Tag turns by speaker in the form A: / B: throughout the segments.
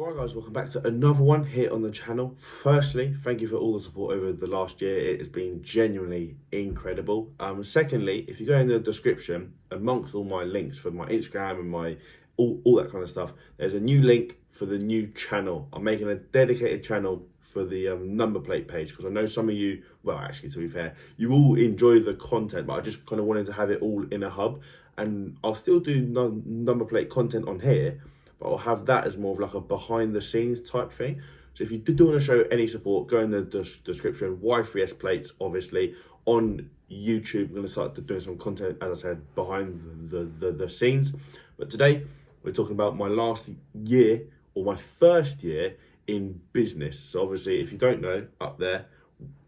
A: Alright guys, welcome back to another one here on the channel. Firstly, thank you for all the support over the last year. It has been genuinely incredible. Secondly, if you go in the description, amongst all my links for my Instagram and my all that kind of stuff, there's a new link for the new channel. I'm making a dedicated channel for the number plate page because I know some of you, well actually to be fair, you all enjoy the content, but I just kind of wanted to have it all in a hub, and I'll still do number plate content on here, but I'll have that as more of like a behind the scenes type thing. So if you do want to show any support, go in the description. Y3S plates, obviously, on YouTube. I'm going to start doing some content, as I said, behind the scenes. But today, we're talking about my last year, or my first year in business. So obviously, if you don't know, up there,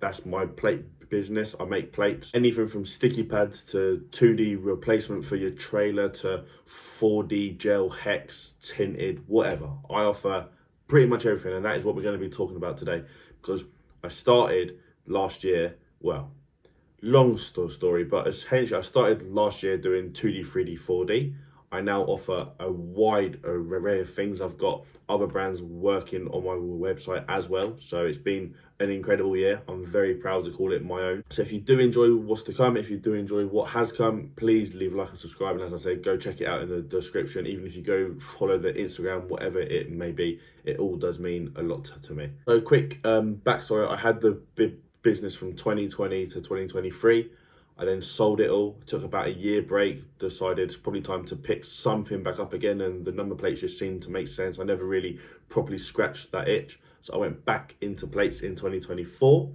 A: that's my plate business. I make plates, anything from sticky pads to 2D replacement for your trailer to 4D gel, hex, tinted, whatever. I offer pretty much everything, and that is what we're going to be talking about today, because I started last year, well, long story, but essentially I started last year doing 2D, 3D, 4D. I now offer a wide array of things. I've got other brands working on my website as well. So it's been an incredible year. I'm very proud to call it my own. So if you do enjoy what's to come, if you do enjoy what has come, please leave a like and subscribe. And as I said, go check it out in the description. Even if you go follow the Instagram, whatever it may be, it all does mean a lot to me. So quick backstory. I had the big business from 2020 to 2023. I then sold it all, took about a year break, decided it's probably time to pick something back up again, and the number plates just seemed to make sense. I never really properly scratched that itch. So I went back into plates in 2024.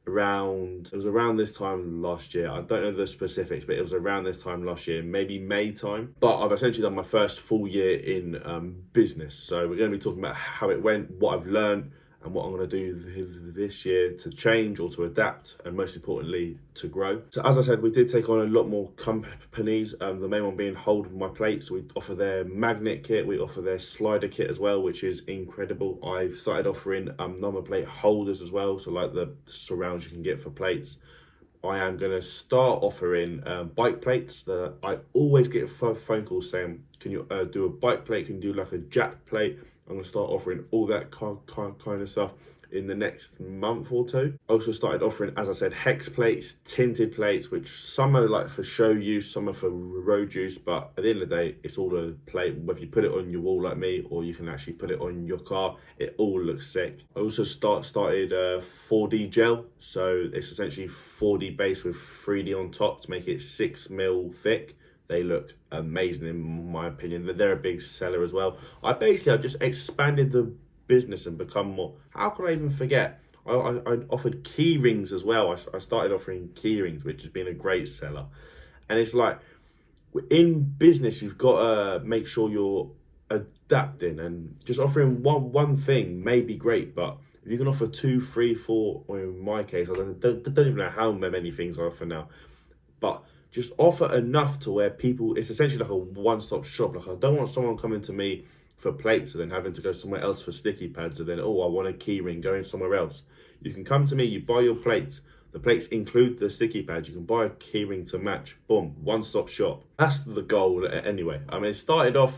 A: It was around this time last year. I don't know the specifics, but it was around this time last year, maybe May time. But I've essentially done my first full year in business. So we're going to be talking about how it went, what I've learned, and what I'm going to do this year to change or to adapt, and most importantly to grow. So as I said, we did take on a lot more companies, the main one being Hold My Plate. So we offer their magnet kit, we offer their slider kit as well, which is incredible. I've started offering number plate holders as well, so like the surrounds you can get for plates. I am going to start offering bike plates. I always get phone calls saying, can you do a bike plate, can you do like a jack plate? I'm going to start offering all that kind of stuff in the next month or two. I also started offering, as I said, hex plates, tinted plates, which some are like for show use, some are for road use, but at the end of the day, it's all a plate. Whether you put it on your wall like me, or you can actually put it on your car, it all looks sick. I also started 4D gel, so it's essentially 4D base with 3D on top to make it 6mm thick. They look amazing in my opinion. They're a big seller as well. I've just expanded the business and become more, how could I even forget? I offered key rings as well. I started offering key rings, which has been a great seller. And it's like, in business, you've got to make sure you're adapting, and just offering one thing may be great, but if you can offer 2, 3, 4, or in my case, I don't even know how many things I offer now, but just offer enough to where people, it's essentially like a one-stop shop. Like, I don't want someone coming to me for plates and then having to go somewhere else for sticky pads, and then, oh, I want a key ring, going somewhere else. You can come to me, you buy your plates, the plates include the sticky pads, you can buy a key ring to match, boom, one-stop shop. That's the goal anyway. I mean, it started off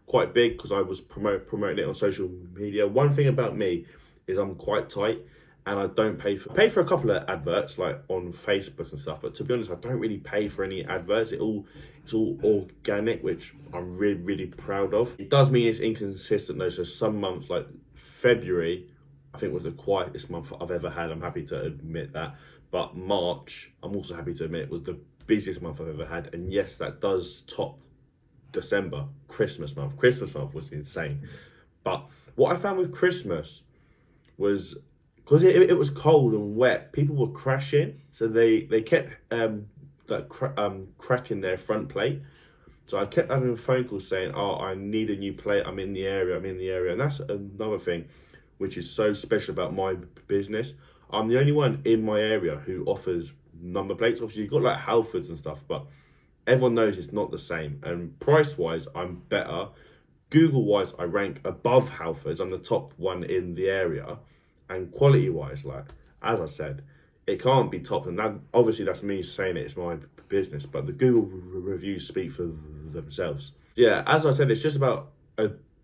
A: quite big because I was promoting it on social media. One thing about me is I'm quite tight, and I don't pay for a couple of adverts like on Facebook and stuff, but to be honest, I don't really pay for any adverts. It's all organic, which I'm really proud of. It does mean it's inconsistent though, so some months like February, I think was the quietest month I've ever had. I'm happy to admit that. But March, I'm also happy to admit, was the busiest month I've ever had. And yes, that does top December, Christmas month. Christmas month was insane. But what I found with Christmas was, because it was cold and wet, people were crashing, so they kept cracking their front plate. So I kept having phone calls saying, oh, I need a new plate, I'm in the area, and that's another thing which is so special about my business. I'm the only one in my area who offers number plates. Obviously you've got like Halfords and stuff, but everyone knows it's not the same. And price wise, I'm better. Google wise, I rank above Halfords. I'm the top one in the area. And quality wise, like, as I said, it can't be top. And that, obviously that's me saying it's my business, but the Google reviews speak for themselves. Yeah, as I said, it's just about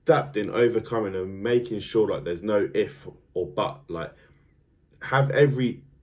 A: adapting, overcoming, and making sure like there's no if or but. Like, have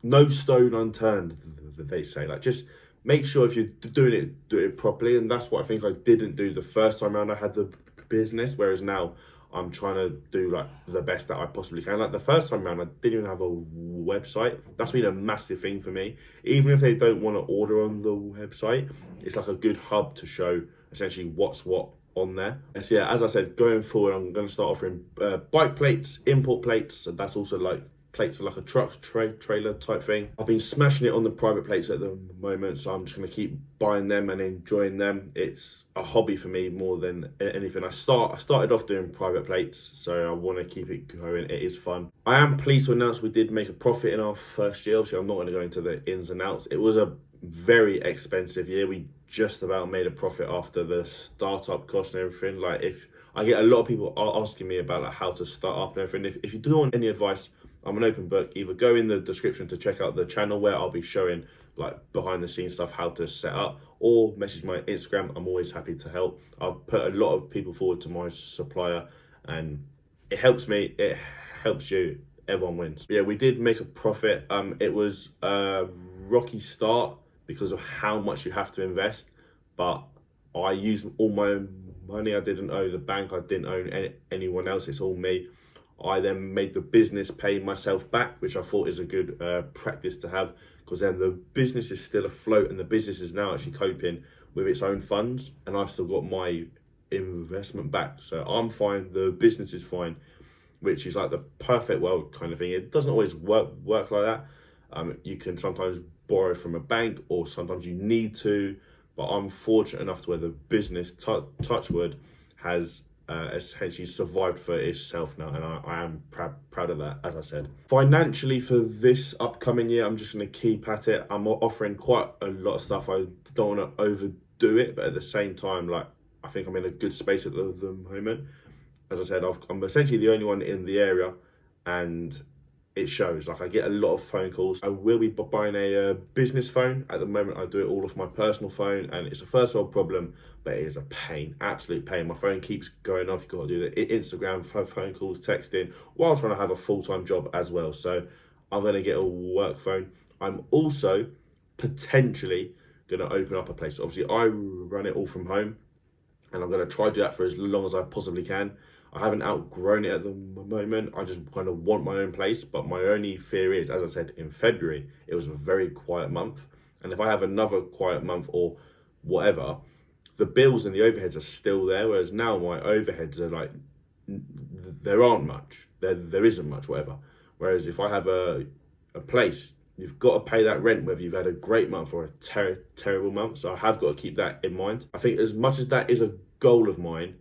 A: no stone unturned, they say. Like, just make sure if you're doing it, do it properly. And that's what I think I didn't do the first time around I had the business, whereas now I'm trying to do like the best that I possibly can. Like the first time around, I didn't even have a website. That's been a massive thing for me. Even if they don't want to order on the website, it's like a good hub to show essentially what's what on there. And so yeah, as I said, going forward, I'm going to start offering bike plates, import plates. So that's also like plates for like a truck trailer type thing. I've been smashing it on the private plates at the moment, so I'm just going to keep buying them and enjoying them. It's a hobby for me more than anything. I started off doing private plates, so I want to keep it going. It is fun. I am pleased to announce we did make a profit in our first year. Obviously, I'm not going to go into the ins and outs. It was a very expensive year. We just about made a profit after the startup cost and everything. Like, if I get a lot of people asking me about like how to start up and everything. If you do want any advice, I'm an open book. Either go in the description to check out the channel where I'll be showing like behind the scenes stuff, how to set up, or message my Instagram. I'm always happy to help. I've put a lot of people forward to my supplier, and it helps me, it helps you, everyone wins. Yeah, we did make a profit. It was a rocky start because of how much you have to invest, but I used all my own money. I didn't owe the bank, I didn't owe anyone else, it's all me. I then made the business pay myself back, which I thought is a good practice to have, because then the business is still afloat and the business is now actually coping with its own funds, and I've still got my investment back. So I'm fine, the business is fine, which is like the perfect world kind of thing. It doesn't always work like that. You can sometimes borrow from a bank, or sometimes you need to, but I'm fortunate enough to where the business, Touchwood, has essentially survived for itself now, and I am proud of that, as I said. Financially, for this upcoming year, I'm just going to keep at it. I'm offering quite a lot of stuff. I don't want to overdo it, but at the same time, like, I think I'm in a good space at the moment. As I said, I'm essentially the only one in the area, and it shows. Like, I get a lot of phone calls. I will be buying a business phone. At the moment, I do it all off my personal phone, and it's a first world problem, but it is a pain, absolute pain. My phone keeps going off. You've got to do the Instagram, phone calls, texting, while trying to have a full-time job as well. So I'm going to get a work phone. I'm also potentially going to open up a place. Obviously, I run it all from home, and I'm going to try to do that for as long as I possibly can. I haven't outgrown it at the moment. I just kind of want my own place. But my only fear is, as I said, in February, it was a very quiet month. And if I have another quiet month or whatever, the bills and the overheads are still there. Whereas now my overheads are like, there aren't much. There isn't much, whatever. Whereas if I have a place, you've got to pay that rent, whether you've had a great month or a terrible month. So I have got to keep that in mind. I think as much as that is a goal of mine,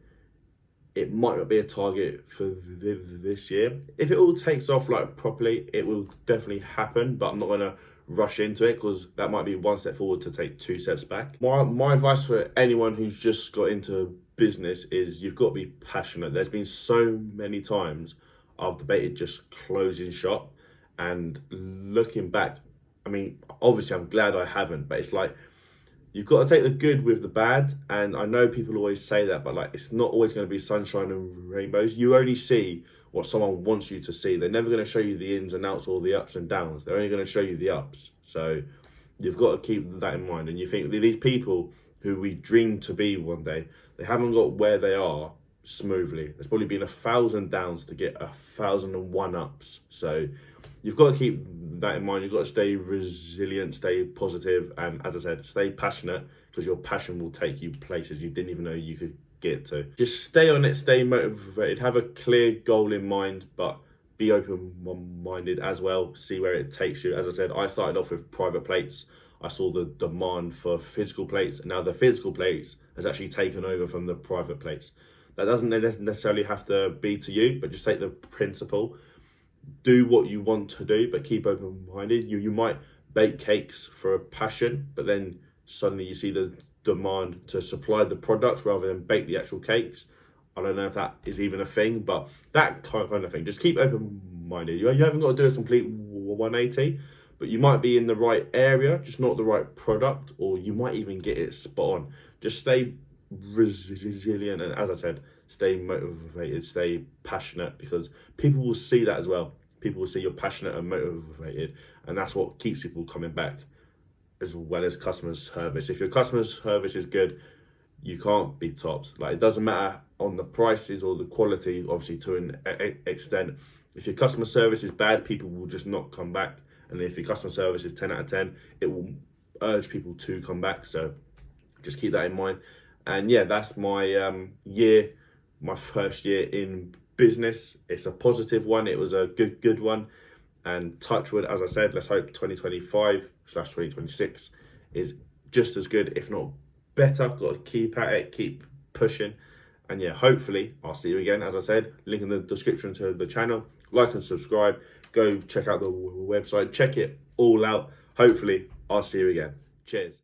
A: it might not be a target for this year. If it all takes off like properly, it will definitely happen, but I'm not going to rush into it, because that might be one step forward to take 2 steps back. My advice for anyone who's just got into business is you've got to be passionate. There's been so many times I've debated just closing shop, and looking back, I mean, obviously I'm glad I haven't, but it's like, you've got to take the good with the bad. And I know people always say that, but like, it's not always going to be sunshine and rainbows. You only see what someone wants you to see. They're never going to show you the ins and outs or the ups and downs. They're only going to show you the ups. So you've got to keep that in mind. And you think these people who we dream to be one day, they haven't got where they are smoothly. There's probably been 1,000 downs to get 1,001 ups. So you've got to keep that in mind. You've got to stay resilient, stay positive, and as I said, stay passionate, because your passion will take you places you didn't even know you could get to. Just stay on it, stay motivated, have a clear goal in mind, but be open-minded as well. See where it takes you. As I said, I started off with private plates. I saw the demand for physical plates, and now the physical plates has actually taken over from the private plates. That doesn't necessarily have to be to you, but just take the principle. Do what you want to do, but keep open-minded. You might bake cakes for a passion, but then suddenly you see the demand to supply the products rather than bake the actual cakes. I don't know if that is even a thing, but that kind of thing. Just keep open-minded. You haven't got to do a complete 180, but you might be in the right area, just not the right product, or you might even get it spot on. Just stay resilient, and as I said, stay motivated, stay passionate, because people will see that as well. People will see you're passionate and motivated, and that's what keeps people coming back, as well as customer service. If your customer service is good, you can't be tops. Like, it doesn't matter on the prices or the quality, obviously, to an extent. If your customer service is bad, people will just not come back. And if your customer service is 10 out of 10, it will urge people to come back. So just keep that in mind. And yeah, that's my my first year in business. It's a positive one. It was a good one. And touch wood, as I said, let's hope 2025/2026 is just as good, if not better. Got to keep at it, keep pushing. And yeah, hopefully I'll see you again. As I said, link in the description to the channel. Like and subscribe. Go check out the website. Check it all out. Hopefully I'll see you again. Cheers.